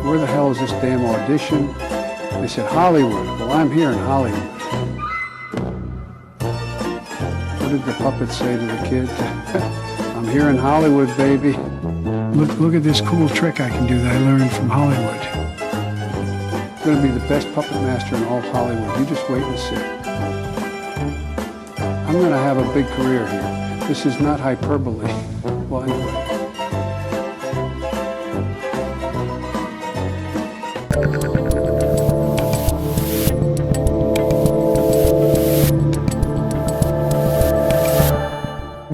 where the hell is this damn audition? They said, Hollywood. Well, I'm here in Hollywood. What did the puppet say to the kid? I'm here in Hollywood, baby. Look at this cool trick I can do that I learned from Hollywood. I'm going to be the best puppet master in all Hollywood. You just wait and see. I'm going to have a big career here. This is not hyperbole. Well, anyway.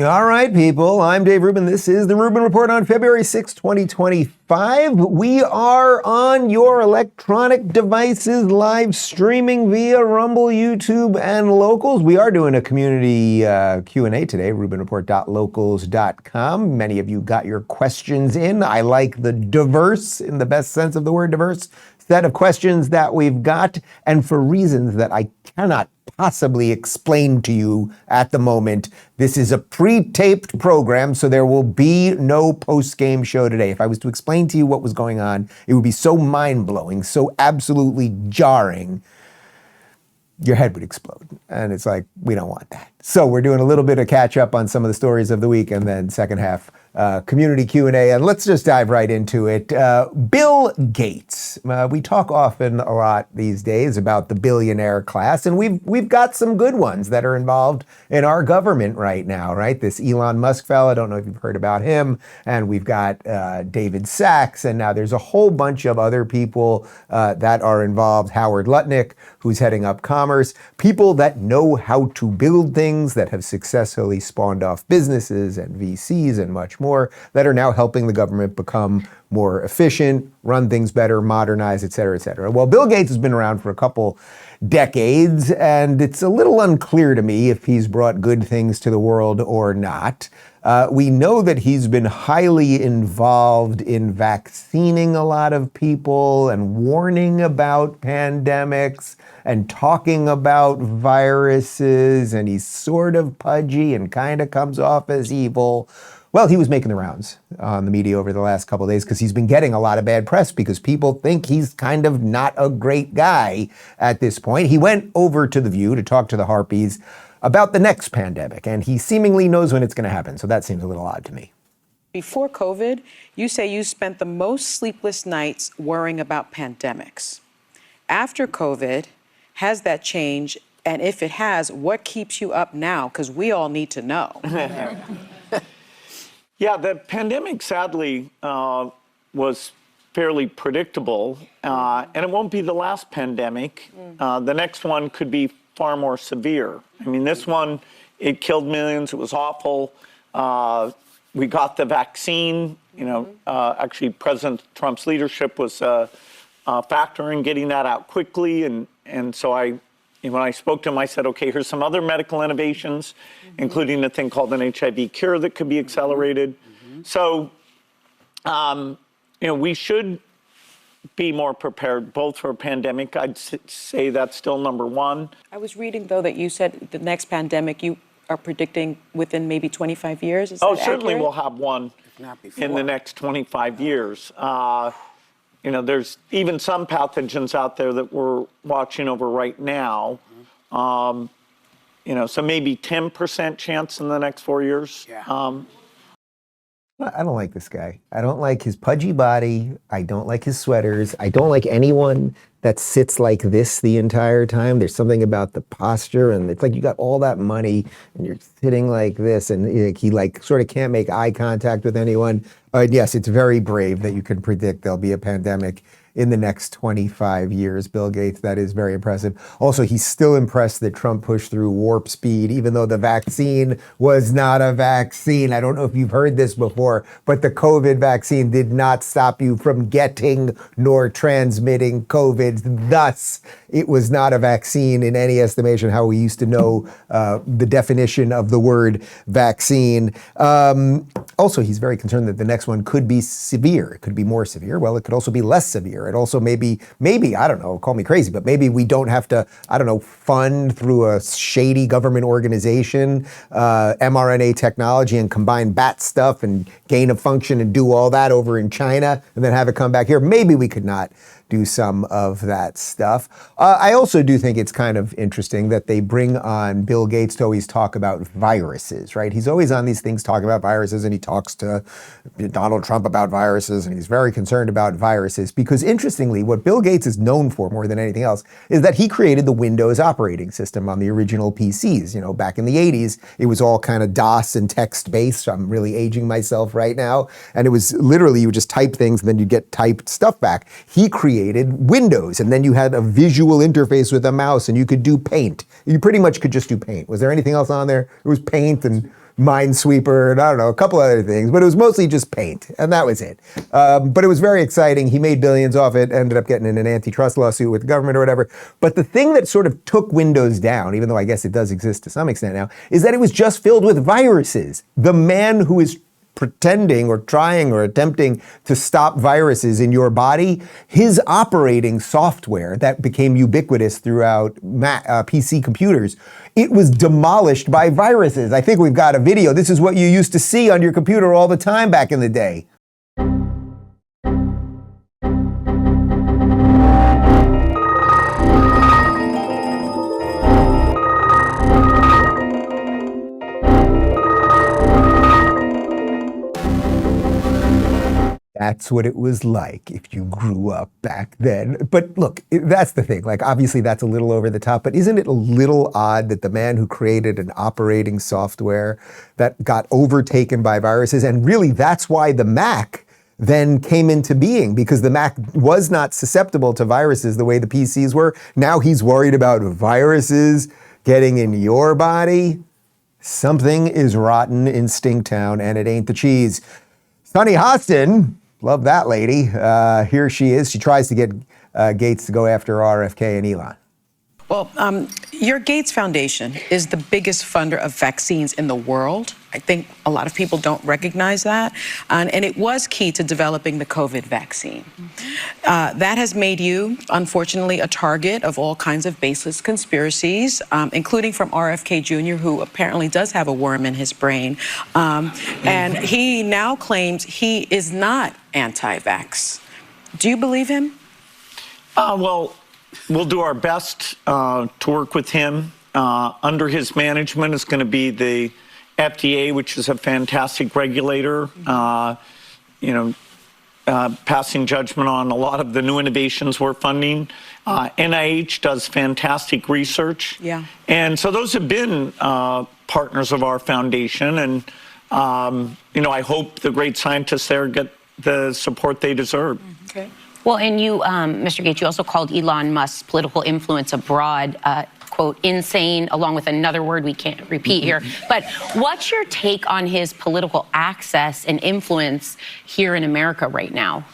All right, people, I'm Dave Rubin. This is the Rubin Report on February 6, 2025. We are on your electronic devices, live streaming via Rumble, YouTube, and Locals. We are doing a community Q&A today, rubinreport.locals.com. Many of you got your questions in. I like the diverse, in the best sense of the word diverse, set of questions that we've got, and for reasons that I cannot possibly explain to you at the moment. This is a pre-taped program, so there will be no post-game show today. If I was to explain to you what was going on, it would be so mind-blowing, so absolutely jarring, your head would explode. And it's like, we don't want that. So we're doing a little bit of catch-up on some of the stories of the week, and then second half, community Q&A, and let's just dive right into it. Bill Gates. We talk often a lot these days about the billionaire class, and we've got some good ones that are involved in our government right now, right? This Elon Musk fellow, I don't know if you've heard about him, and we've got David Sachs, and now there's a whole bunch of other people that are involved. Howard Lutnick, who's heading up commerce, people that know how to build things, that have successfully spawned off businesses and VCs and much more, that are now helping the government become more efficient, run things better, modernize, et cetera, et cetera. Well, Bill Gates has been around for a couple decades, and it's a little unclear to me if he's brought good things to the world or not. We know that he's been highly involved in vaccinating a lot of people and warning about pandemics and talking about viruses, and he's sort of pudgy and kind of comes off as evil. Well, he was making the rounds on the media over the last couple of days because he's been getting a lot of bad press because people think he's kind of not a great guy at this point. He went over to The View to talk to the Harpies about the next pandemic, and he seemingly knows when it's going to happen. So that seems a little odd to me. Before COVID, you say you spent the most sleepless nights worrying about pandemics. After COVID, has that changed? And if it has, what keeps you up now? Because we all need to know. Yeah, the pandemic, sadly, was fairly predictable, and it won't be the last pandemic. The next one could be far more severe. I mean, this one, it killed millions. It was awful. We got the vaccine. You know, actually, President Trump's leadership was a factor in getting that out quickly, and so when I spoke to him, I said, okay, here's some other medical innovations, including a thing called an HIV cure that could be accelerated. So, we should be more prepared, both for a pandemic. I'd say that's still number one. I was reading, though, that you said the next pandemic you are predicting within maybe 25 years. Is that certainly accurate? we'll have one in the next 25 years. There's even some pathogens out there that we're watching over right now. So maybe 10% chance in the next 4 years. Yeah. I don't like this guy. I don't like his pudgy body. I don't like his sweaters. I don't like anyone that sits like this the entire time. There's something about the posture, and it's like you got all that money and you're sitting like this, and he sort of can't make eye contact with anyone. Yes, it's very brave that you can predict there'll be a pandemic in the next 25 years, Bill Gates. That is very impressive. Also, he's still impressed that Trump pushed through warp speed, even though the vaccine was not a vaccine. I don't know if you've heard this before, but the COVID vaccine did not stop you from getting nor transmitting COVID. Thus, it was not a vaccine in any estimation, how we used to know the definition of the word vaccine. Also, he's very concerned that the next next one could be severe. It could be more severe. Well, it could also be less severe. It also maybe, I don't know, call me crazy, but maybe we don't have to, fund through a shady government organization, mRNA technology and combine bat stuff and gain of function and do all that over in China and then have it come back here. Maybe we could not do some of that stuff. I also do think it's kind of interesting that they bring on Bill Gates to always talk about viruses, right? He's always on these things talking about viruses, and he talks to Donald Trump about viruses, and he's very concerned about viruses because, interestingly, what Bill Gates is known for more than anything else is that he created the Windows operating system on the original PCs. You know, back in the 80s, it was all kind of DOS and text-based. I'm really aging myself right now. And it was literally, you would just type things and then you'd get typed stuff back. He created Windows, and then you had a visual interface with a mouse, and you could do Paint. You pretty much could just do Paint. Was there anything else on there? It was Paint and Minesweeper and I don't know, a couple other things, but it was mostly just Paint, and that was it. But it was very exciting. He made billions off it, ended up getting in an antitrust lawsuit with the government or whatever. But the thing that sort of took Windows down, even though I guess it does exist to some extent now, is that it was just filled with viruses. The man who is pretending or trying or attempting to stop viruses in your body, his operating software that became ubiquitous throughout PC computers, it was demolished by viruses. I think we've got a video. This is what you used to see on your computer all the time back in the day. That's what it was like if you grew up back then. But look, that's the thing. Like, obviously that's a little over the top, but isn't it a little odd that the man who created an operating software that got overtaken by viruses, and really that's why the Mac then came into being, because the Mac was not susceptible to viruses the way the PCs were. Now he's worried about viruses getting in your body. Something is rotten in Stinktown, and it ain't the cheese. Sonny Hostin, love that lady. Here she is. She tries to get Gates to go after RFK and Elon. Well, your Gates Foundation is the biggest funder of vaccines in the world. I think a lot of people don't recognize that. And it was key to developing the COVID vaccine. That has made you, unfortunately, a target of all kinds of baseless conspiracies, including from RFK Jr., who apparently does have a worm in his brain. And he now claims he is not anti-vax. Do you believe him? Well, we'll do our best to work with him. Under his management is going to be the FDA, which is a fantastic regulator, passing judgment on a lot of the new innovations we're funding. NIH does fantastic research. Yeah. And so those have been partners of our foundation. And, I hope the great scientists there get the support they deserve. Okay. Well, and you, Mr. Gates, you also called Elon Musk's political influence abroad, quote, insane, along with another word we can't repeat here. But what's your take on his political access and influence here in America right now?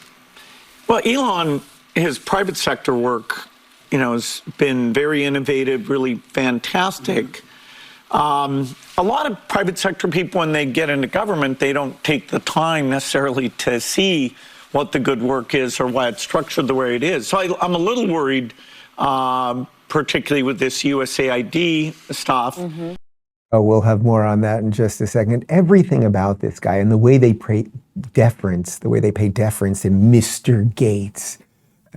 Well, Elon, his private sector work, has been very innovative, really fantastic. A lot of private sector people, when they get into government, they don't take the time necessarily to see what the good work is or why it's structured the way it is. So I'm a little worried, particularly with this USAID stuff. Oh, we'll have more on that in just a second. Everything about this guy and the way they pay deference to Mr. Gates.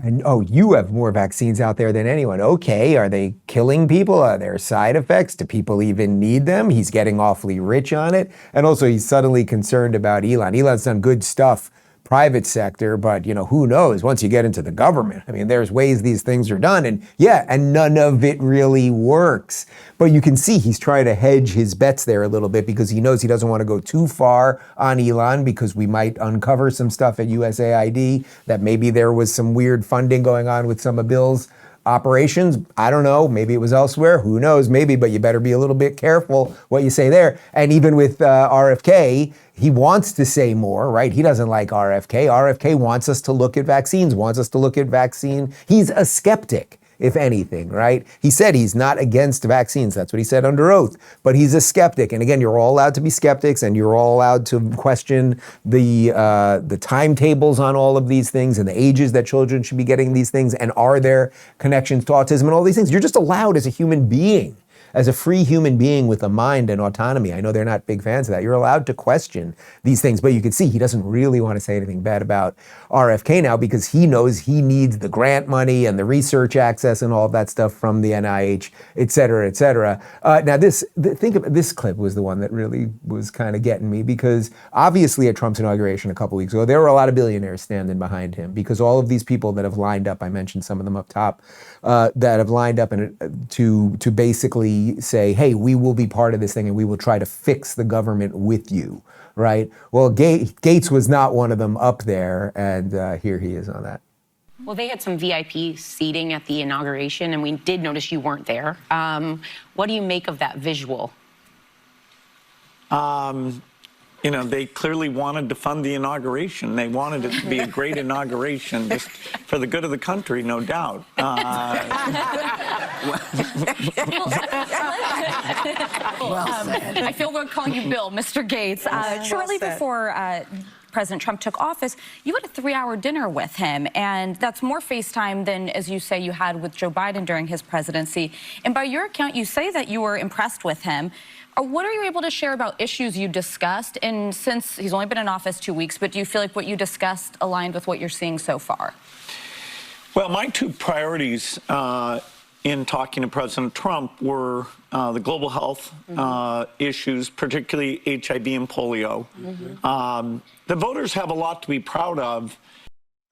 And, oh, you have more vaccines out there than anyone. Okay, are they killing people? Are there side effects? Do people even need them? He's getting awfully rich on it. And also, he's suddenly concerned about Elon. Elon's done good stuff, private sector, but, who knows once you get into the government. I mean, there's ways these things are done, and none of it really works. But you can see he's trying to hedge his bets there a little bit because he knows he doesn't want to go too far on Elon because we might uncover some stuff at USAID that maybe there was some weird funding going on with some of Bill's operations. I don't know. Maybe it was elsewhere. Who knows? Maybe, but you better be a little bit careful what you say there. And even with RFK, he wants to say more, right? He doesn't like RFK. RFK wants us to look at vaccines, wants us to look at vaccine. He's a skeptic. if anything, right? He said he's not against vaccines. That's what he said under oath, but he's a skeptic. And again, you're all allowed to be skeptics, and you're all allowed to question the timetables on all of these things and the ages that children should be getting these things, and are there connections to autism and all these things. You're just allowed as a human being, as a free human being with a mind and autonomy. I know they're not big fans of that. You're allowed to question these things, but you can see he doesn't really want to say anything bad about RFK now, because he knows he needs the grant money and the research access and all of that stuff from the NIH, et cetera, et cetera. Now think of this clip was the one that really was kind of getting me, because obviously at Trump's inauguration a couple weeks ago, there were a lot of billionaires standing behind him, because all of these people that have lined up, I mentioned some of them up top, that have lined up to basically say, hey, we will be part of this thing and we will try to fix the government with you, right? Well, Gates was not one of them up there, and here he is on that. Well, they had some VIP seating at the inauguration, and we did notice you weren't there. What do you make of that visual? You know, they clearly wanted to fund the inauguration. They wanted it to be a great inauguration, just for the good of the country, no doubt. I feel we're calling you Bill, Mr. Gates. Shortly before President Trump took office, you had a 3-hour dinner with him, and that's more FaceTime than, as you say, you had with Joe Biden during his presidency. And by your account, you say that you were impressed with him. What are you able to share about issues you discussed? And since he's only been in office 2 weeks, but do you feel like what you discussed aligned with what you're seeing so far? Well, my two priorities in talking to President Trump were the global health issues, particularly HIV and polio. The voters have a lot to be proud of.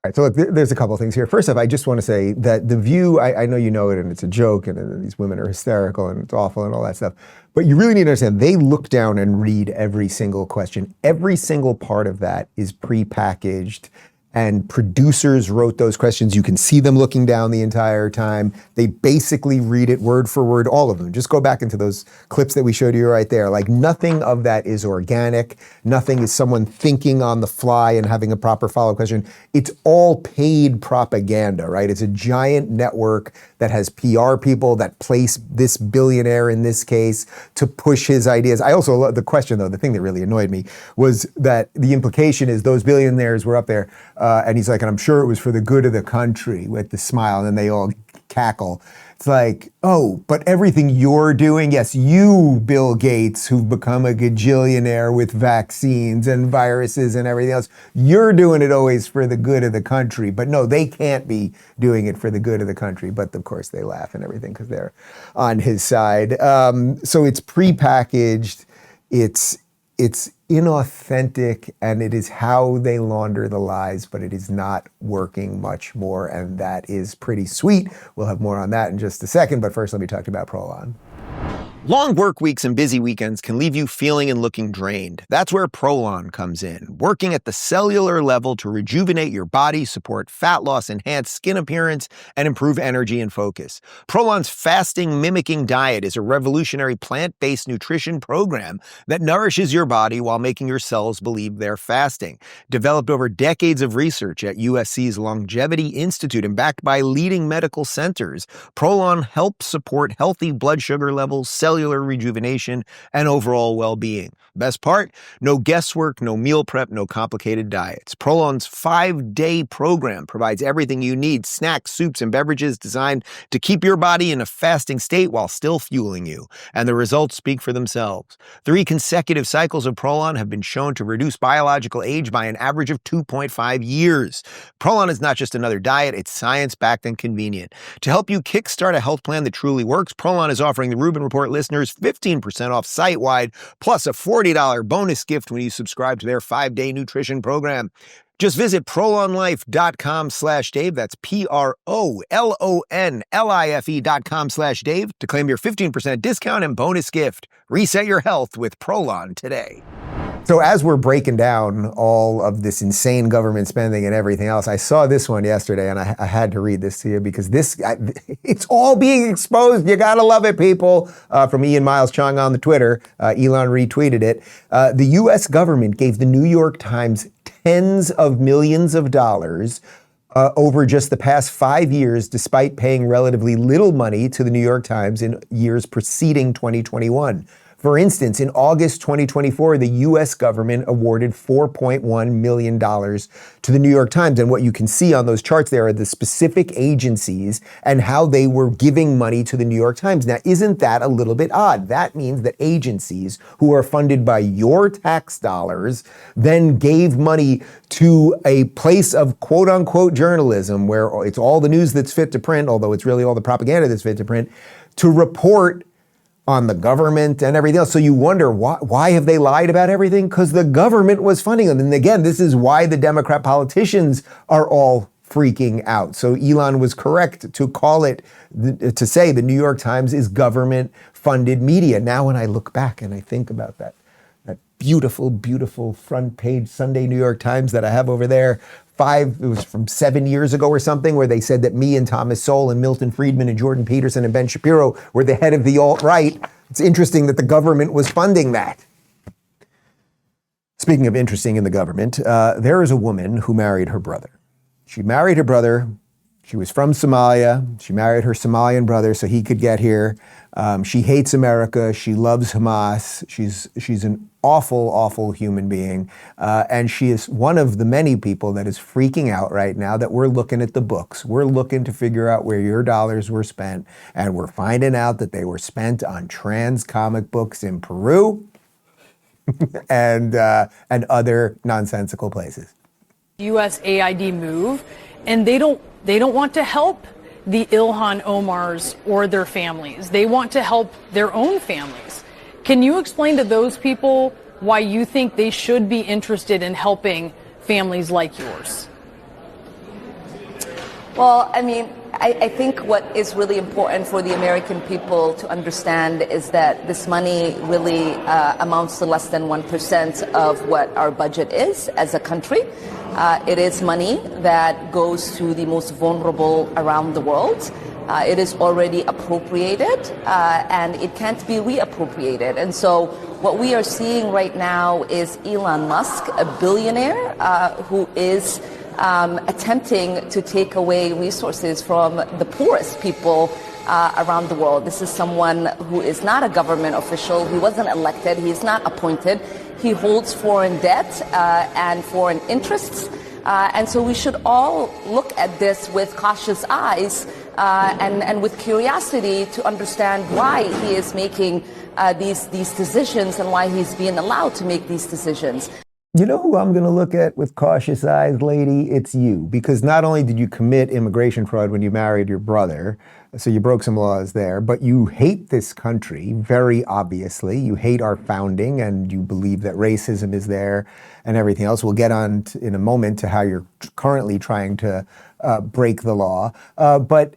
All right, so look, there's a couple of things here. First off, I just want to say that The View, I know you know it and it's a joke and these women are hysterical and it's awful and all that stuff, but you really need to understand, they look down and read every single question. Every single part of that is prepackaged, and producers wrote those questions. You can see them looking down the entire time. They basically read it word for word, all of them. Just go back into those clips that we showed you right there. Like, nothing of that is organic. Nothing is someone thinking on the fly and having a proper follow-up question. It's all paid propaganda, right? It's a giant network that has PR people that place this billionaire in this case to push his ideas. I also love the question, though, the thing that really annoyed me was that the implication is those billionaires were up there and he's like, and I'm sure it was for the good of the country, with the smile, and then they all cackle. It's like, oh, but everything you're doing, yes, you, Bill Gates, who've become a gajillionaire with vaccines and viruses and everything else, you're doing it always for the good of the country. But no, they can't be doing it for the good of the country. But of course they laugh and everything because they're on his side. So it's prepackaged, it's inauthentic, and it is how they launder the lies, but it is not working much more, and that is pretty sweet. We'll have more on that in just a second, but first let me talk about Prolon. Long work weeks and busy weekends can leave you feeling and looking drained. That's where Prolon comes in, working at the cellular level to rejuvenate your body, support fat loss, enhance skin appearance, and improve energy and focus. Prolon's fasting mimicking diet is a revolutionary plant-based nutrition program that nourishes your body while making your cells believe they're fasting. Developed over decades of research at USC's Longevity Institute and backed by leading medical centers, Prolon helps support healthy blood sugar levels, cellular rejuvenation, and overall well-being. Best part? No guesswork, no meal prep, no complicated diets. Prolon's 5-day program provides everything you need: snacks, soups, and beverages designed to keep your body in a fasting state while still fueling you. And the results speak for themselves. 3 consecutive cycles of Prolon have been shown to reduce biological age by an average of 2.5 years. Prolon is not just another diet, it's science-backed and convenient. To help you kickstart a health plan that truly works, Prolon is offering the Rubin Report listeners 15% off site-wide, plus a $40 bonus gift when you subscribe to their 5-day nutrition program. Just visit prolonlife.com/Dave. That's PROLONLIFE.com/Dave to claim your 15% discount and bonus gift. Reset your health with Prolon today. So as we're breaking down all of this insane government spending and everything else, I saw this one yesterday, and I had to read this to you because it's all being exposed. You gotta love it, people. From Ian Miles Chung on the Twitter. Elon retweeted it. The U.S. government gave the New York Times tens of millions of dollars over just the past 5 years, despite paying relatively little money to the New York Times in years preceding 2021. For instance, in August 2024, the U.S. government awarded $4.1 million to the New York Times. And what you can see on those charts there are the specific agencies and how they were giving money to the New York Times. Now, isn't that a little bit odd? That means that agencies who are funded by your tax dollars then gave money to a place of quote unquote journalism where it's all the news that's fit to print, although it's really all the propaganda that's fit to print, to report on the government and everything else. So you wonder, why have they lied about everything? Because the government was funding them. And again, this is why the Democrat politicians are all freaking out. So Elon was correct to call it, to say the New York Times is government-funded media. Now when I look back and I think about that beautiful, beautiful front page Sunday New York Times that I have over there, it was from 7 years ago or something, where they said that me and Thomas Sowell and Milton Friedman and Jordan Peterson and Ben Shapiro were the head of the alt-right. It's interesting that the government was funding that. Speaking of interesting in the government, there is a woman who married her brother. She married her brother. She was from Somalia. She married her Somalian brother so he could get here. She hates America. She loves Hamas. She's an awful, awful human being. And she is one of the many people that is freaking out right now that we're looking at the books. We're looking to figure out where your dollars were spent. And we're finding out that they were spent on trans comic books in Peru and other nonsensical places. USAID move, and they don't want to help the Ilhan Omars or their families. They want to help their own families. Can you explain to those people why you think they should be interested in helping families like yours? Well, I mean, I think what is really important for the American people to understand is that this money really amounts to less than 1% of what our budget is as a country. It is money that goes to the most vulnerable around the world. It is already appropriated, and it can't be reappropriated. And so what we are seeing right now is Elon Musk, a billionaire who is attempting to take away resources from the poorest people around the world. This is someone who is not a government official. He wasn't elected. He's not appointed. He holds foreign debt and foreign interests. And so we should all look at this with cautious eyes and with curiosity to understand why he is making these decisions and why he's being allowed to make these decisions. You know who I'm going to look at with cautious eyes, lady? It's you. Because not only did you commit immigration fraud when you married your brother, so you broke some laws there, but you hate this country, very obviously. You hate our founding, and you believe that racism is there and everything else. We'll get on in a moment to how you're currently trying to break the law. But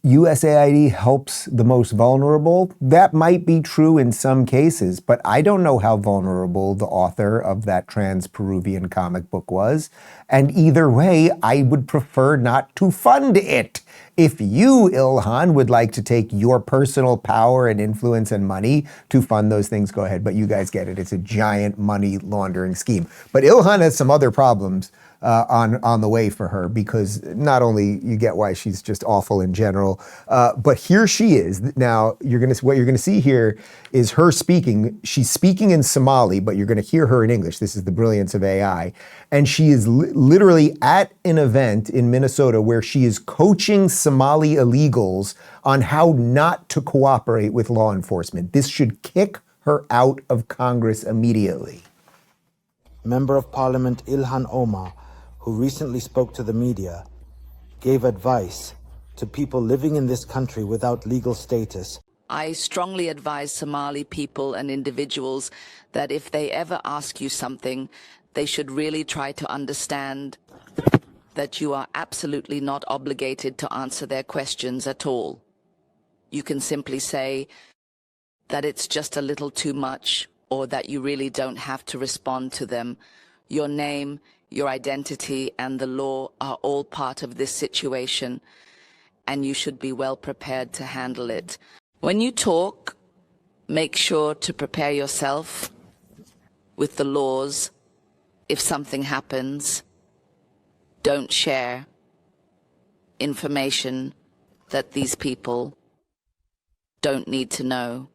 USAID helps the most vulnerable. That might be true in some cases, but I don't know how vulnerable the author of that trans-Peruvian comic book was. And either way, I would prefer not to fund it. If you, Ilhan, would like to take your personal power and influence and money to fund those things, go ahead. But you guys get it. It's a giant money laundering scheme. But Ilhan has some other problems on the way for her, because not only you get why she's just awful in general, but here she is. Now, what you're gonna see here is her speaking. She's speaking in Somali, but you're gonna hear her in English. This is the brilliance of AI. And she is literally at an event in Minnesota where she is coaching Somali illegals on how not to cooperate with law enforcement. This should kick her out of Congress immediately. Member of Parliament Ilhan Omar, who recently spoke to the media, gave advice to people living in this country without legal status. I strongly advise Somali people and individuals that if they ever ask you something, they should really try to understand that you are absolutely not obligated to answer their questions at all. You can simply say that it's just a little too much, or that you really don't have to respond to them. Your name, your identity, and the law are all part of this situation, and you should be well prepared to handle it. When you talk, make sure to prepare yourself with the laws. If something happens, don't share. information that these people don't need to know.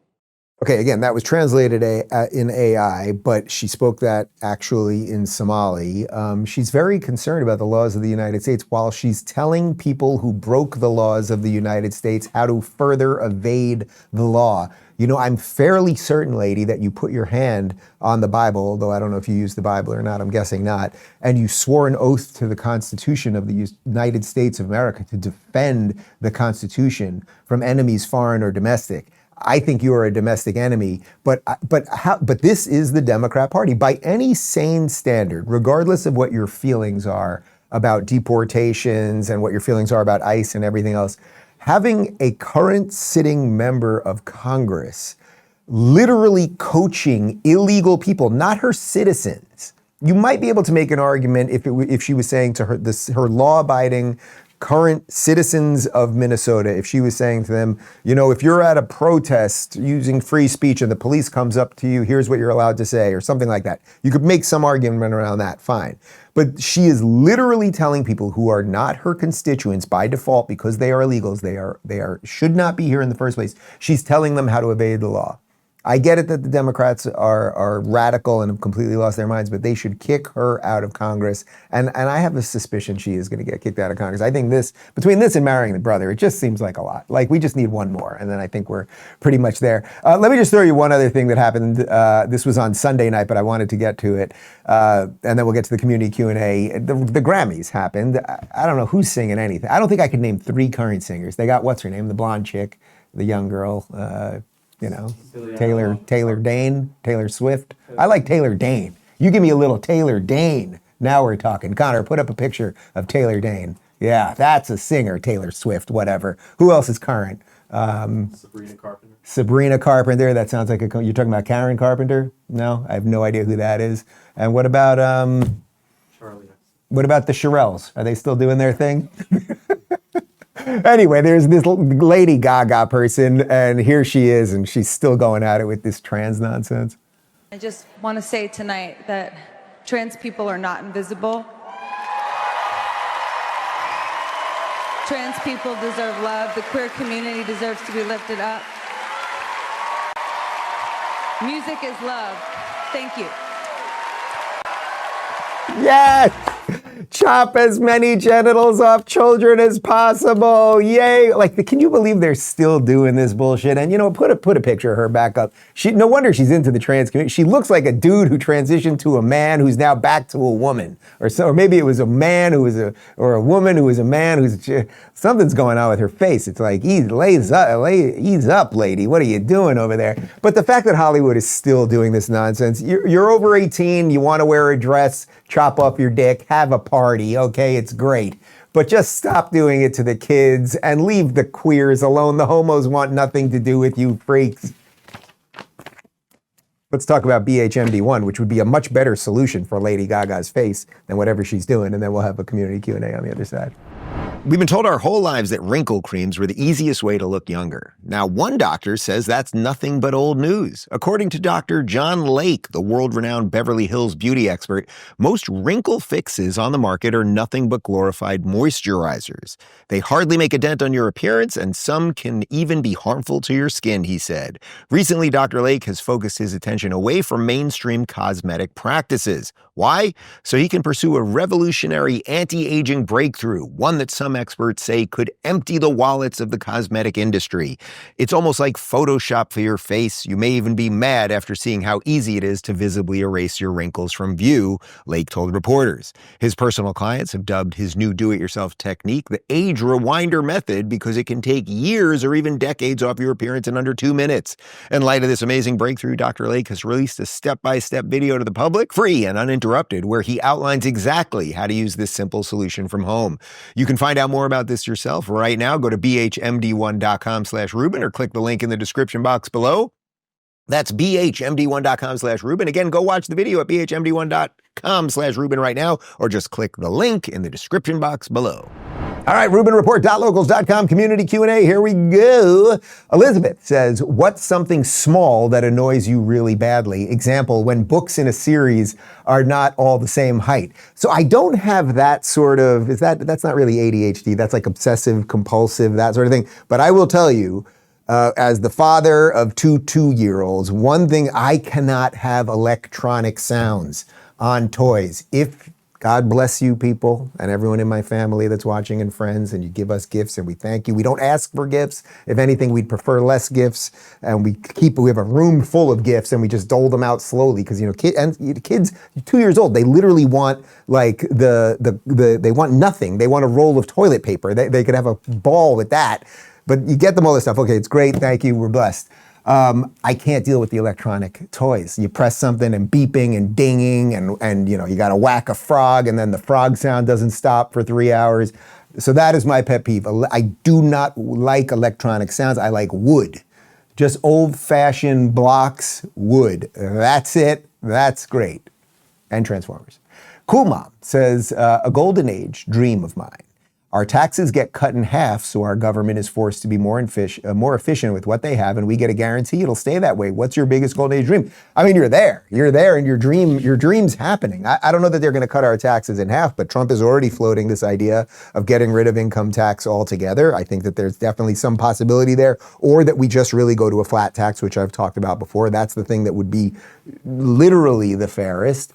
Okay, again, that was translated in AI, but she spoke that actually in Somali. She's very concerned about the laws of the United States while she's telling people who broke the laws of the United States how to further evade the law. You know, I'm fairly certain, lady, that you put your hand on the Bible, although I don't know if you use the Bible or not, I'm guessing not, and you swore an oath to the Constitution of the United States of America to defend the Constitution from enemies, foreign or domestic. I think you are a domestic enemy, but this is the Democrat Party. By any sane standard, regardless of what your feelings are about deportations and what your feelings are about ICE and everything else, having a current sitting member of Congress literally coaching illegal people, not her citizens. You might be able to make an argument if she was saying to her law-abiding current citizens of Minnesota, if she was saying to them, you know, if you're at a protest using free speech and the police comes up to you, here's what you're allowed to say, or something like that. You could make some argument around that, fine. But she is literally telling people who are not her constituents by default because they are illegals, they should not be here in the first place. She's telling them how to evade the law. I get it that the Democrats are radical and have completely lost their minds, but they should kick her out of Congress. And I have a suspicion she is going to get kicked out of Congress. I think between this and marrying the brother, it just seems like a lot. Like, we just need one more, and then I think we're pretty much there. Let me just throw you one other thing that happened. This was on Sunday night, but I wanted to get to it. And then we'll get to the community Q&A. The Grammys happened. I don't know who's singing anything. I don't think I could name 3 current singers. They got, what's her name? The blonde chick, the young girl, you know, Taylor Dane, Taylor Swift. I like Taylor Dane. You give me a little Taylor Dane. Now we're talking. Connor, put up a picture of Taylor Dane. Yeah, that's a singer, Taylor Swift, whatever. Who else is current? Sabrina Carpenter. Sabrina Carpenter. That sounds like you're talking about Karen Carpenter? No, I have no idea who that is. And what about Charlie. What about the Shirelles? Are they still doing their thing? Anyway, there's this Lady Gaga person, and here she is, and she's still going at it with this trans nonsense. I just want to say tonight that trans people are not invisible. Trans people deserve love. The queer community deserves to be lifted up. Music is love. Thank you. Yes! Chop as many genitals off children as possible. Yay. Like, can you believe they're still doing this bullshit? And, you know, put a picture of her back up. No wonder she's into the trans community. She looks like a dude who transitioned to a man who's now back to a woman. Or maybe it was a man who was or a woman who was a man who's, something's going on with her face. It's like, ease up, lady. What are you doing over there? But the fact that Hollywood is still doing this nonsense, you're over 18, you want to wear a dress, chop off your dick, have a party, okay, it's great. But just stop doing it to the kids and leave the queers alone. The homos want nothing to do with you freaks. Let's talk about BHMD1, which would be a much better solution for Lady Gaga's face than whatever she's doing, and then we'll have a community Q&A on the other side. We've been told our whole lives that wrinkle creams were the easiest way to look younger. Now, one doctor says that's nothing but old news. According to Dr. John Lake, the world-renowned Beverly Hills beauty expert, most wrinkle fixes on the market are nothing but glorified moisturizers. They hardly make a dent on your appearance, and some can even be harmful to your skin, he said. Recently, Dr. Lake has focused his attention away from mainstream cosmetic practices. Why? So he can pursue a revolutionary anti-aging breakthrough, one that some experts say could empty the wallets of the cosmetic industry. It's almost like Photoshop for your face. You may even be mad after seeing how easy it is to visibly erase your wrinkles from view, Lake told reporters. His personal clients have dubbed his new do-it-yourself technique the age rewinder method because it can take years or even decades off your appearance in under 2 minutes. In light of this amazing breakthrough, Dr. Lake has released a step-by-step video to the public, free and uninterrupted, where he outlines exactly how to use this simple solution from home. You can find out more about this yourself right now. Go to bhmd1.com/Rubin or click the link in the description box below. That's bhmd1.com/Rubin. Again, go watch the video at bhmd1.com/Rubin right now, or just click the link in the description box below. All right, RubinReport.Locals.com community Q&A. Here we go. Elizabeth says, what's something small that annoys you really badly? Example, when books in a series are not all the same height. So I don't have that sort of, that's not really ADHD. That's like obsessive, compulsive, that sort of thing. But I will tell you, as the father of two 2-year-olds, one thing, I cannot have electronic sounds on toys. If God bless you people and everyone in my family that's watching and friends, and you give us gifts and we thank you. We don't ask for gifts. If anything, we'd prefer less gifts, and we have a room full of gifts and we just dole them out slowly because, kids 2 years old, they literally want like they want nothing. They want a roll of toilet paper. They could have a ball with that, but you get them all this stuff. Okay, it's great. Thank you. We're blessed. I can't deal with the electronic toys. You press something and beeping and dinging and you got to whack a frog and then the frog sound doesn't stop for 3 hours. So that is my pet peeve. I do not like electronic sounds. I like wood. Just old-fashioned blocks, wood. That's it. That's great. And Transformers. Cool Mom says, a golden age dream of mine. Our taxes get cut in half, so our government is forced to be more efficient with what they have, and we get a guarantee it'll stay that way. What's your biggest golden age dream? I mean, you're there, and your dream's happening. I don't know that they're going to cut our taxes in half, but Trump is already floating this idea of getting rid of income tax altogether. I think that there's definitely some possibility there, or that we just really go to a flat tax, which I've talked about before. That's the thing that would be literally the fairest.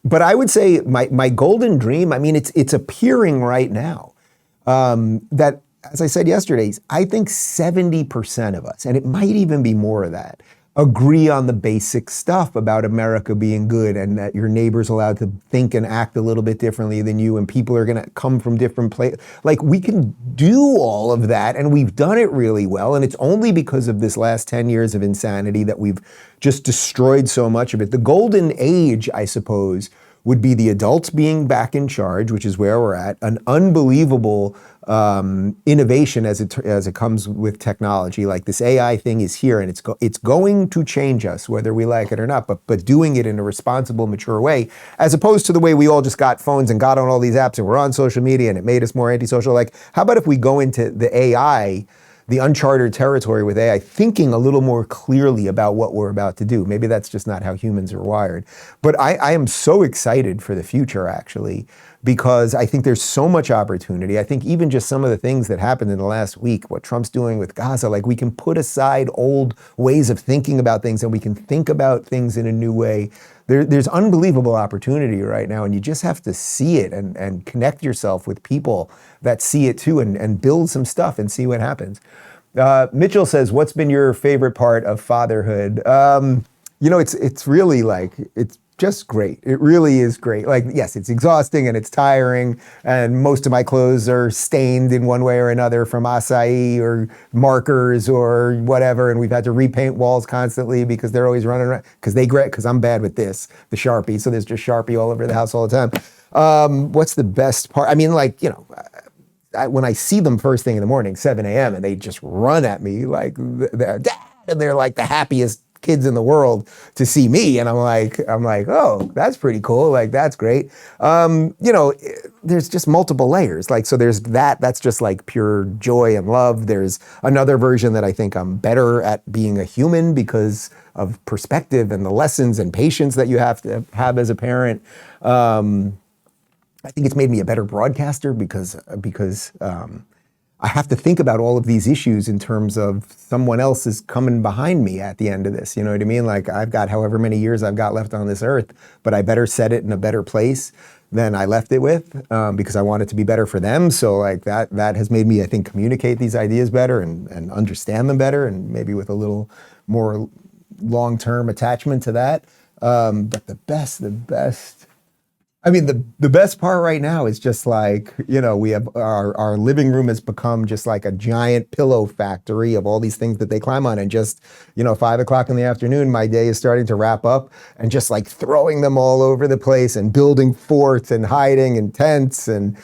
But I would say my golden dream, I mean, it's appearing right now, that, as I said yesterday, I think 70% of us, and it might even be more of that, agree on the basic stuff about America being good and that your neighbor's allowed to think and act a little bit differently than you, and people are going to come from different places. Like, we can do all of that, and we've done it really well, and it's only because of this last 10 years of insanity that we've just destroyed so much of it. The golden age, I suppose, would be the adults being back in charge, which is where we're at, an unbelievable innovation as it comes with technology. Like, this AI thing is here, and it's going to change us, whether we like it or not, but doing it in a responsible, mature way, as opposed to the way we all just got phones and got on all these apps and we're on social media and it made us more antisocial. Like, how about if we go into the AI, the uncharted territory with AI, thinking a little more clearly about what we're about to do? Maybe that's just not how humans are wired. But I am so excited for the future, actually, because I think there's so much opportunity. I think even just some of the things that happened in the last week, what Trump's doing with Gaza, like, we can put aside old ways of thinking about things and we can think about things in a new way. There's unbelievable opportunity right now, and you just have to see it and connect yourself with people that see it too, and build some stuff and see what happens. Mitchell says, what's been your favorite part of fatherhood? It's really like, it's just great. It really is great. Like, yes, it's exhausting and it's tiring, and most of my clothes are stained in one way or another from acai or markers or whatever, and we've had to repaint walls constantly because they're always running around, because I'm bad with this, the Sharpie, so there's just Sharpie all over the house all the time. What's the best part? I mean, like, when I see them first thing in the morning, 7 a.m., and they just run at me like, Dad, and they're like the happiest kids in the world to see me, and I'm like, oh, that's pretty cool. Like, that's great. There's just multiple layers. Like, so there's that's just like pure joy and love. There's another version that I think I'm better at being a human because of perspective and the lessons and patience that you have to have as a parent. I think it's made me a better broadcaster because I have to think about all of these issues in terms of someone else is coming behind me at the end of this. You know what I mean? Like, I've got however many years I've got left on this earth, but I better set it in a better place than I left it with, because I want it to be better for them. So like that has made me, I think, communicate these ideas better and understand them better, and maybe with a little more long-term attachment to that. But the best, I mean, the best part right now is just like, we have our living room has become just like a giant pillow factory of all these things that they climb on. And just, 5 o'clock in the afternoon, my day is starting to wrap up, and just like throwing them all over the place and building forts and hiding in tents. And,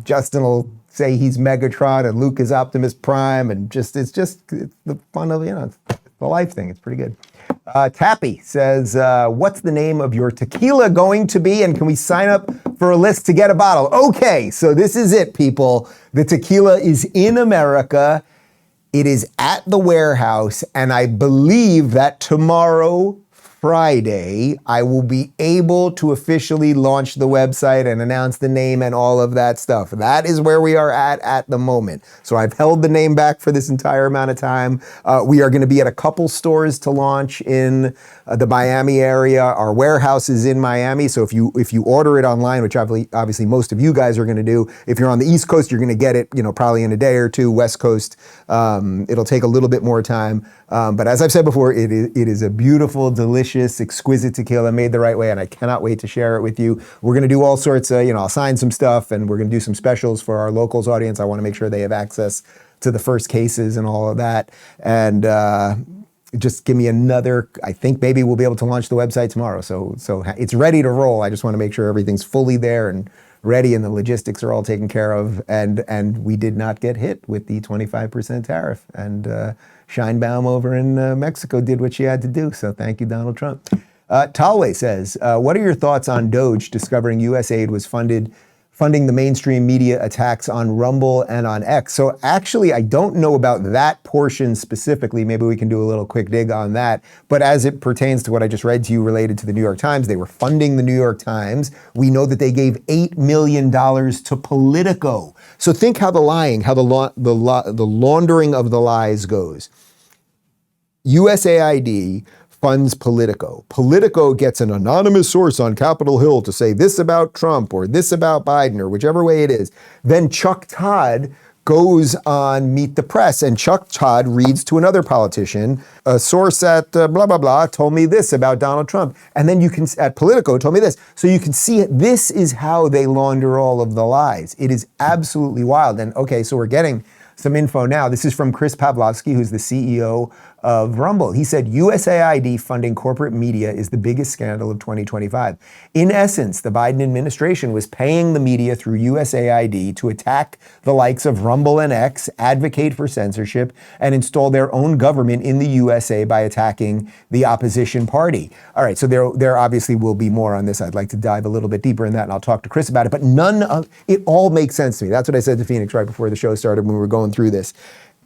Justin will say he's Megatron and Luke is Optimus Prime. And it's the fun of, the life thing. It's pretty good. Tappy says, what's the name of your tequila going to be? And can we sign up for a list to get a bottle? Okay, so this is it, people. The tequila is in America. It is at the warehouse. And I believe that tomorrow, Friday, I will be able to officially launch the website and announce the name and all of that stuff. That is where we are at the moment. So I've held the name back for this entire amount of time. We are going to be at a couple stores to launch in the Miami area. Our warehouse is in Miami. So if you order it online, which obviously most of you guys are going to do, if you're on the East Coast, you're going to get it, probably in a day or two. West Coast, it'll take a little bit more time. But as I've said before, it is a beautiful, delicious, exquisite tequila made the right way, and I cannot wait to share it with you. We're going to do all sorts of, I'll sign some stuff, and we're going to do some specials for our locals audience. I want to make sure they have access to the first cases and all of that. And just give me another, I think maybe we'll be able to launch the website tomorrow. So it's ready to roll. I just want to make sure everything's fully there and ready and the logistics are all taken care of. And we did not get hit with the 25% tariff. And Scheinbaum over in Mexico did what she had to do. So thank you, Donald Trump. Talway says, what are your thoughts on Doge discovering USAID was funding the mainstream media attacks on Rumble and on X? So actually, I don't know about that portion specifically. Maybe we can do a little quick dig on that. But as it pertains to what I just read to you related to the New York Times, they were funding the New York Times. We know that they gave $8 million to Politico. So think how the lying, how the laundering of the lies goes. USAID funds Politico. Politico gets an anonymous source on Capitol Hill to say this about Trump or this about Biden or whichever way it is. Then Chuck Todd goes on Meet the Press, and Chuck Todd reads to another politician, a source at blah, blah, blah, told me this about Donald Trump. And then you can, at Politico, told me this. So you can see it. This is how they launder all of the lies. It is absolutely wild. And okay, so we're getting some info now. This is from Chris Pavlovsky, who's the CEO of Rumble. He said, USAID funding corporate media is the biggest scandal of 2025. In essence, the Biden administration was paying the media through USAID to attack the likes of Rumble and X, advocate for censorship, and install their own government in the USA by attacking the opposition party. All right, so there obviously will be more on this. I'd like to dive a little bit deeper in that, and I'll talk to Chris about it, but none of it all makes sense to me. That's what I said to Phoenix right before the show started when we were going through this.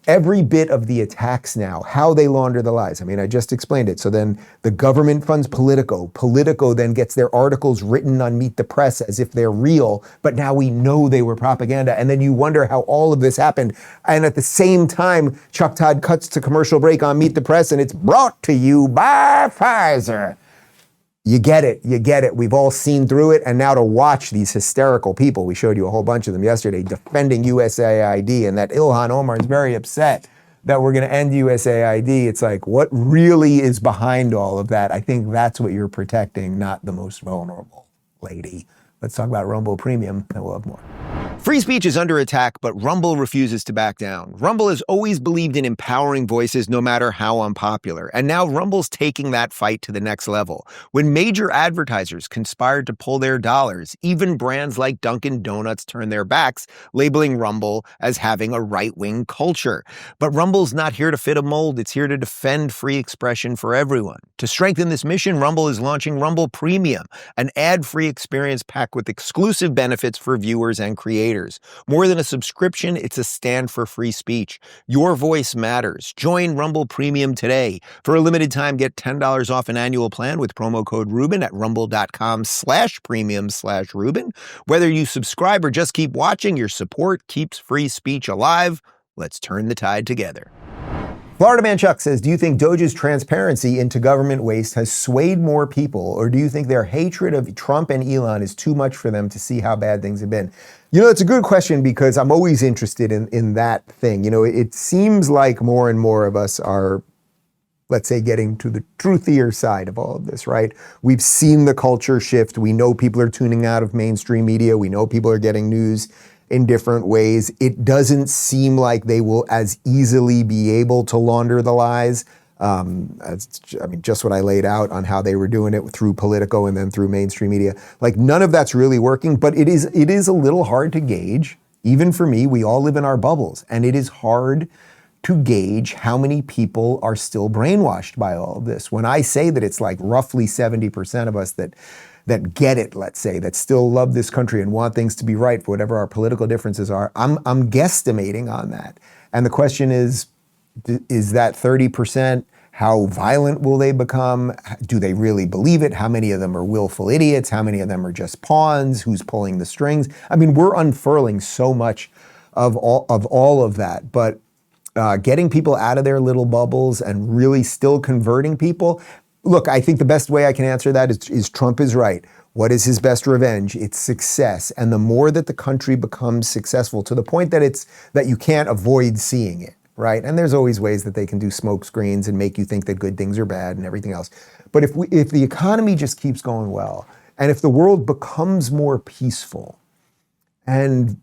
Every bit of the attacks now, how they launder the lies. I mean, I just explained it. So then the government funds Politico. Politico then gets their articles written on Meet the Press as if they're real, but now we know they were propaganda. And then you wonder how all of this happened. And at the same time, Chuck Todd cuts to commercial break on Meet the Press, and it's brought to you by Pfizer. You get it. We've all seen through it. And now to watch these hysterical people, we showed you a whole bunch of them yesterday, defending USAID, and that Ilhan Omar is very upset that we're going to end USAID. It's like, what really is behind all of that? I think that's what you're protecting, not the most vulnerable lady. Let's talk about Rumble Premium, and we'll have more. Free speech is under attack, but Rumble refuses to back down. Rumble has always believed in empowering voices no matter how unpopular. And now Rumble's taking that fight to the next level. When major advertisers conspired to pull their dollars, even brands like Dunkin' Donuts turned their backs, labeling Rumble as having a right-wing culture. But Rumble's not here to fit a mold. It's here to defend free expression for everyone. To strengthen this mission, Rumble is launching Rumble Premium, an ad-free experience packed with exclusive benefits for viewers and creators. More than a subscription, it's a stand for free speech. Your voice matters. Join Rumble Premium today. For a limited time, get $10 off an annual plan with promo code Rubin at rumble.com/premium/Rubin. Whether you subscribe or just keep watching, your support keeps free speech alive. Let's turn the tide together. Florida Man Chuck says, do you think Doge's transparency into government waste has swayed more people, or do you think their hatred of Trump and Elon is too much for them to see how bad things have been? You know, it's a good question because I'm always interested in that thing. You know, it seems like more and more of us are, let's say, getting to the truthier side of all of this, right? We've seen the culture shift. We know people are tuning out of mainstream media. We know people are getting news in different ways. It doesn't seem like they will as easily be able to launder the lies. Just what I laid out on how they were doing it through Politico and then through mainstream media. Like, none of that's really working, but it is a little hard to gauge. Even for me, we all live in our bubbles, and it is hard to gauge how many people are still brainwashed by all of this. When I say that it's like roughly 70% of us that get it, let's say, that still love this country and want things to be right for whatever our political differences are, I'm guesstimating on that. And the question is that 30%? How violent will they become? Do they really believe it? How many of them are willful idiots? How many of them are just pawns? Who's pulling the strings? I mean, we're unfurling so much of all of that, but getting people out of their little bubbles and really still converting people. Look, I think the best way I can answer that is Trump is right. What is his best revenge? It's success. And the more that the country becomes successful to the point that you can't avoid seeing it, right? And there's always ways that they can do smoke screens and make you think that good things are bad and everything else. But if the economy just keeps going well, and if the world becomes more peaceful, and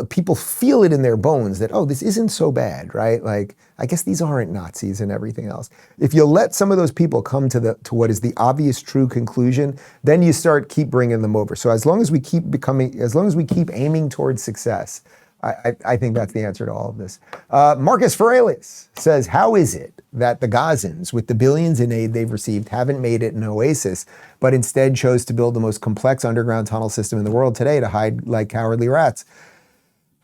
people feel it in their bones that, oh, this isn't so bad, right? Like, I guess these aren't Nazis and everything else. If you let some of those people come to what is the obvious true conclusion, then you keep bringing them over. So as long as we keep aiming towards success, I think that's the answer to all of this. Marcus Ferrelius says, how is it that the Gazans, with the billions in aid they've received, haven't made it an oasis, but instead chose to build the most complex underground tunnel system in the world today to hide like cowardly rats?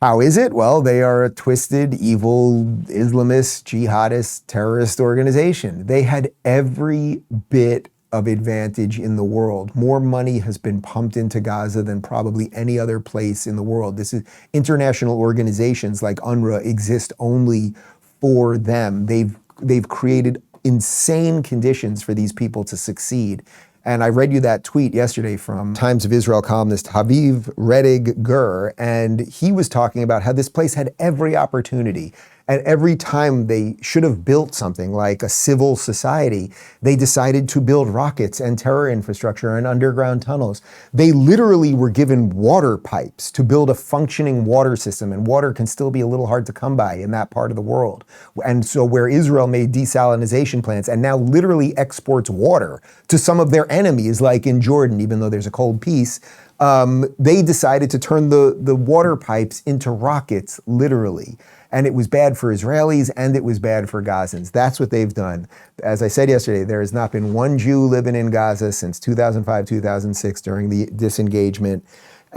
How is it? Well, they are a twisted, evil, Islamist, jihadist, terrorist organization. They had every bit of advantage in the world. More money has been pumped into Gaza than probably any other place in the world. This is international organizations like UNRWA exist only for them. They've created insane conditions for these people to succeed. And I read you that tweet yesterday from Times of Israel columnist Haviv Redig Gur, and he was talking about how this place had every opportunity. And every time they should have built something like a civil society, they decided to build rockets and terror infrastructure and underground tunnels. They literally were given water pipes to build a functioning water system, and water can still be a little hard to come by in that part of the world. And so where Israel made desalination plants and now literally exports water to some of their enemies, like in Jordan, even though there's a cold peace, they decided to turn the water pipes into rockets, literally. And it was bad for Israelis and it was bad for Gazans. That's what they've done. As I said yesterday, there has not been one Jew living in Gaza since 2005, 2006 during the disengagement.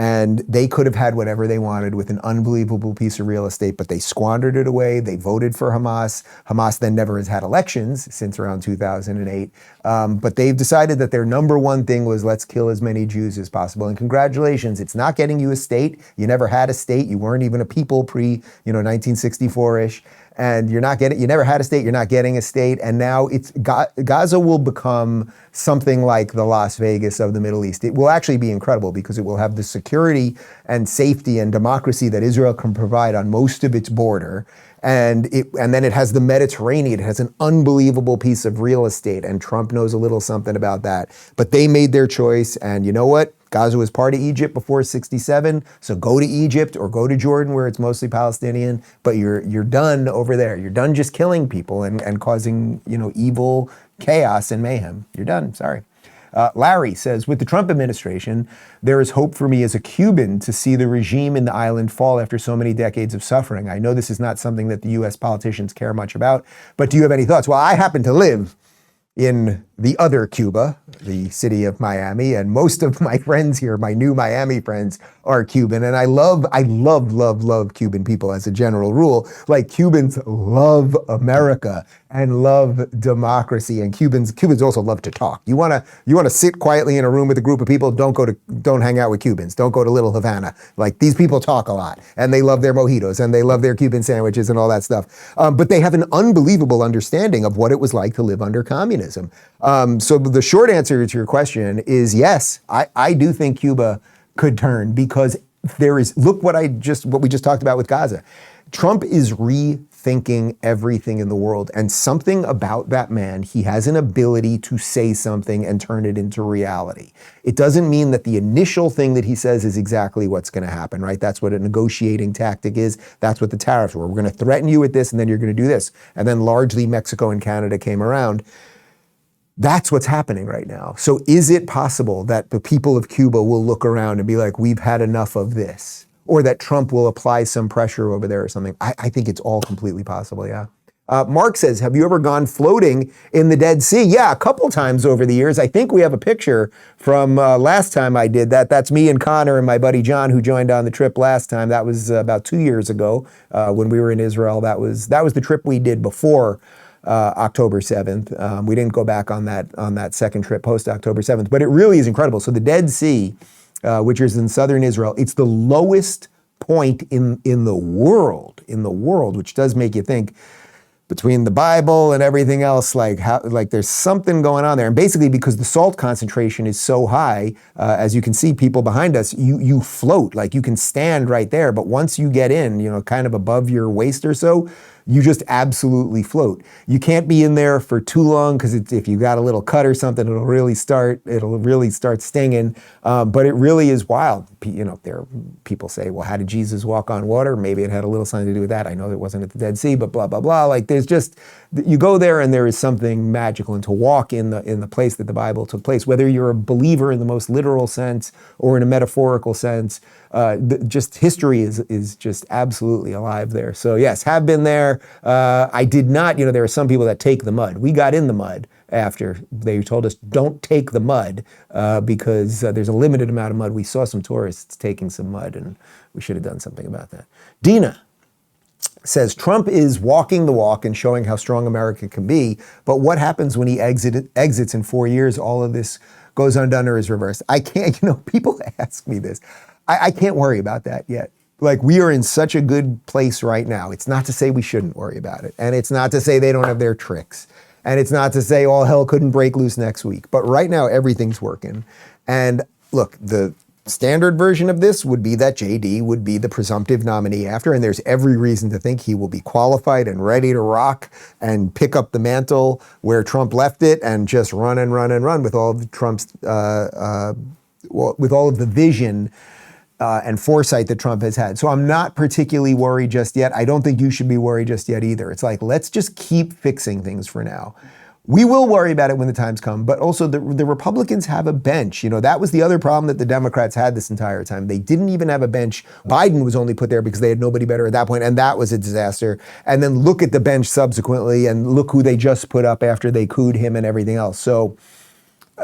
And they could have had whatever they wanted with an unbelievable piece of real estate, but they squandered it away. They voted for Hamas. Hamas then never has had elections since around 2008. But they've decided that their number one thing was let's kill as many Jews as possible. And congratulations, it's not getting you a state. You never had a state. You weren't even a people pre, 1964-ish. And you never had a state, you're not getting a state, and now Gaza will become something like the Las Vegas of the Middle East. It will actually be incredible because it will have the security and safety and democracy that Israel can provide on most of its border. And then it has the Mediterranean. It has an unbelievable piece of real estate, and Trump knows a little something about that. But they made their choice, and you know what? Gaza was part of Egypt before '67, so go to Egypt or go to Jordan where it's mostly Palestinian, but you're done over there. You're done just killing people and causing evil chaos and mayhem. You're done, sorry. Larry says, with the Trump administration, there is hope for me as a Cuban to see the regime in the island fall after so many decades of suffering. I know this is not something that the US politicians care much about, but do you have any thoughts? Well, I happen to live in the other Cuba, the city of Miami, and most of my friends here, my new Miami friends, are Cuban, and I love Cuban people as a general rule. Like, Cubans love America and love democracy, and Cubans also love to talk. You wanna sit quietly in a room with a group of people, don't hang out with Cubans. Don't go to Little Havana. Like, these people talk a lot, and they love their mojitos, and they love their Cuban sandwiches and all that stuff. But they have an unbelievable understanding of what it was like to live under communism. So the short answer to your question is yes, I do think Cuba could turn, because look what we just talked about with Gaza. Trump is rethinking everything in the world, and something about that man, he has an ability to say something and turn it into reality. It doesn't mean that the initial thing that he says is exactly what's going to happen, right? That's what a negotiating tactic is. That's what the tariffs were. We're going to threaten you with this, and then you're going to do this. And then largely Mexico and Canada came around. That's what's happening right now. So is it possible that the people of Cuba will look around and be like, we've had enough of this? or that Trump will apply some pressure over there or something. I think it's all completely possible, yeah. Mark says, have you ever gone floating in the Dead Sea? Yeah, a couple times over the years. I think we have a picture from last time I did that. That's me and Connor and my buddy John, who joined on the trip last time. That was about 2 years ago when we were in Israel. That was the trip we did before October 7th. We didn't go back on that second trip post October 7th, but it really is incredible. So the Dead Sea, which is in southern Israel, it's the lowest point in the world, which does make you think, between the Bible and everything else, like there's something going on there. And basically because the salt concentration is so high, as you can see people behind us, you float, like you can stand right there. But once you get in, kind of above your waist or so, you just absolutely float. You can't be in there for too long because if you got a little cut or something, it'll really start stinging. But it really is wild. People say, well, how did Jesus walk on water? Maybe it had a little something to do with that. I know it wasn't at the Dead Sea, but blah, blah, blah. Like there's just, you go there and there is something magical. And to walk in the place that the Bible took place, whether you're a believer in the most literal sense or in a metaphorical sense, just history is just absolutely alive there. So yes, have been there. I did not, there are some people that take the mud. We got in the mud after they told us don't take the mud because there's a limited amount of mud. We saw some tourists taking some mud and we should have done something about that. Dina says Trump is walking the walk and showing how strong America can be, but what happens when he exits in 4 years? All of this goes undone or is reversed. I can't, people ask me this. I can't worry about that yet. Like we are in such a good place right now. It's not to say we shouldn't worry about it. And it's not to say they don't have their tricks. And it's not to say all hell couldn't break loose next week. But right now, everything's working. And look, the standard version of this would be that JD would be the presumptive nominee after, and there's every reason to think he will be qualified and ready to rock and pick up the mantle where Trump left it and just run and run and run with all of Trump's, with all of the vision and foresight that Trump has had. So I'm not particularly worried just yet. I don't think you should be worried just yet either. It's like, let's just keep fixing things for now. We will worry about it when the times come, but also the Republicans have a bench. That was the other problem that the Democrats had this entire time. They didn't even have a bench. Biden was only put there because they had nobody better at that point, and that was a disaster. And then look at the bench subsequently, and look who they just put up after they cooed him and everything else. So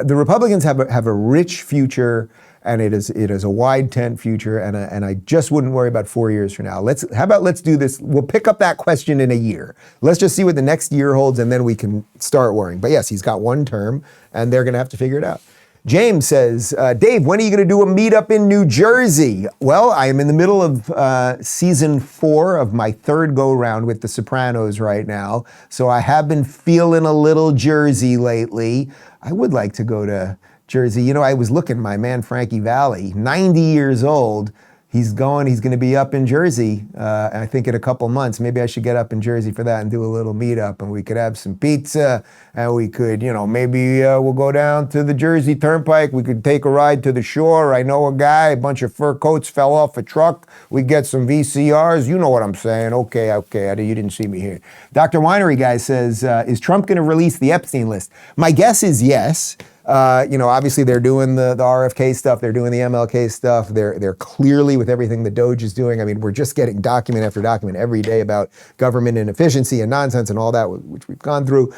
the Republicans have a rich future, and it is a wide tent future, and I just wouldn't worry about 4 years from now. How about let's do this? We'll pick up that question in a year. Let's just see what the next year holds, and then we can start worrying. But yes, he's got one term, and they're going to have to figure it out. James says, Dave, when are you going to do a meetup in New Jersey? Well, I am in the middle of season 4 of my third go-round with The Sopranos right now, so I have been feeling a little Jersey lately. I would like to go to Jersey. I was looking, my man Frankie Valli, 90 years old. He's going to be up in Jersey, I think in a couple months. Maybe I should get up in Jersey for that and do a little meetup, and we could have some pizza, and we could, maybe we'll go down to the Jersey Turnpike. We could take a ride to the shore. I know a guy, a bunch of fur coats fell off a truck. We get some VCRs. You know what I'm saying. Okay, you didn't see me here. Dr. Winery Guy says, is Trump going to release the Epstein list? My guess is yes. Obviously they're doing the RFK stuff, they're doing the MLK stuff, they're clearly with everything the Doge is doing. I mean, we're just getting document after document every day about government inefficiency and nonsense and all that, which we've gone through.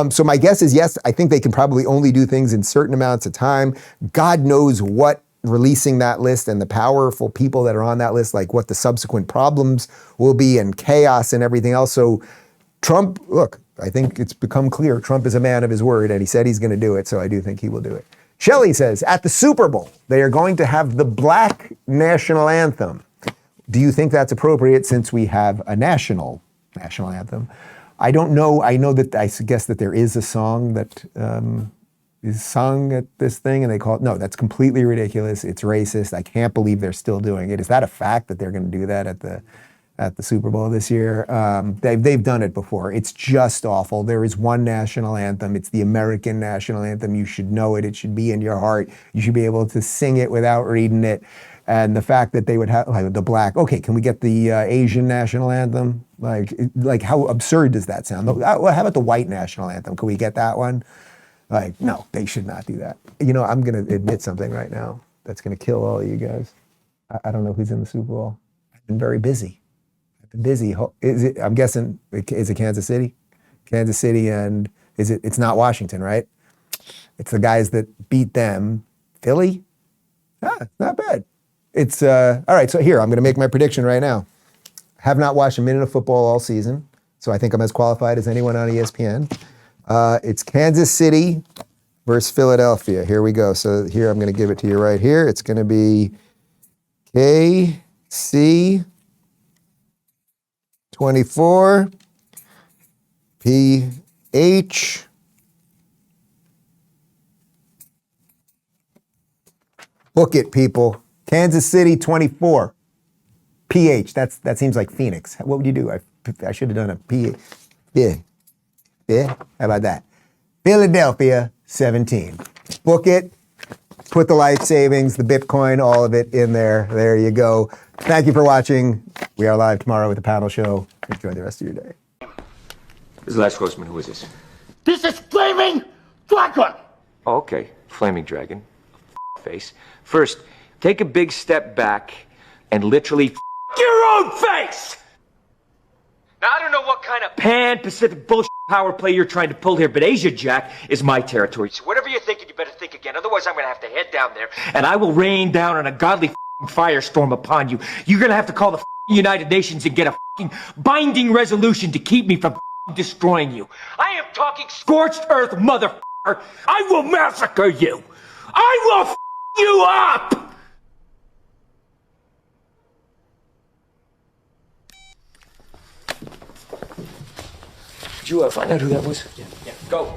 So my guess is yes, I think they can probably only do things in certain amounts of time. God knows what releasing that list and the powerful people that are on that list, like what the subsequent problems will be and chaos and everything else. So Trump, look, I think it's become clear Trump is a man of his word, and he said he's going to do it, so I do think he will do it. Shelley says, at the Super Bowl, they are going to have the Black national anthem. Do you think that's appropriate since we have a national anthem? I don't know. I know that I guess that there is a song that is sung at this thing, and they call it, no, that's completely ridiculous. It's racist. I can't believe they're still doing it. Is that a fact that they're going to do that at the Super Bowl this year? They've done it before. It's just awful. There is one national anthem. It's the American national anthem. You should know it. It should be in your heart. You should be able to sing it without reading it. And the fact that they would have like the black, okay, can we get the Asian national anthem? Like how absurd does that sound? How about the white national anthem? Can we get that one? Like, no, they should not do that. I'm going to admit something right now that's going to kill all of you guys. I don't know who's in the Super Bowl. I've been very busy. I've been busy. I'm guessing, is it Kansas City? Kansas City, and it's not Washington, right? It's the guys that beat them. Philly? Not bad. It's, all right, so here, I'm gonna make my prediction right now. Have not watched a minute of football all season, so I think I'm as qualified as anyone on ESPN. It's Kansas City versus Philadelphia. Here we go. So here, I'm gonna give it to you right here. It's gonna be KC 24, PH book it, people. Kansas City 24. PH, that seems like Phoenix. What would you do? I should have done a P. Yeah. How about that? Philadelphia 17. Book it. Put the life savings, the Bitcoin, all of it in there. There you go. Thank you for watching. We are live tomorrow with the panel show. Enjoy the rest of your day. This is the last horseman. Who is this? This is Flaming Dragon! Oh, okay. Flaming Dragon. Face. First, take a big step back and literally your own face! Now, I don't know what kind of pan-Pacific bullshit power play you're trying to pull here, but Asia Jack is my territory. So whatever you're thinking, you better think again. Otherwise, I'm going to have to head down there, and I will rain down on a godly firestorm upon you. You're going to have to call the United Nations and get a binding resolution to keep me from destroying you. I am talking scorched earth, motherfucker. I will massacre you. I will you up! Did you find out who that was? Yeah. Go.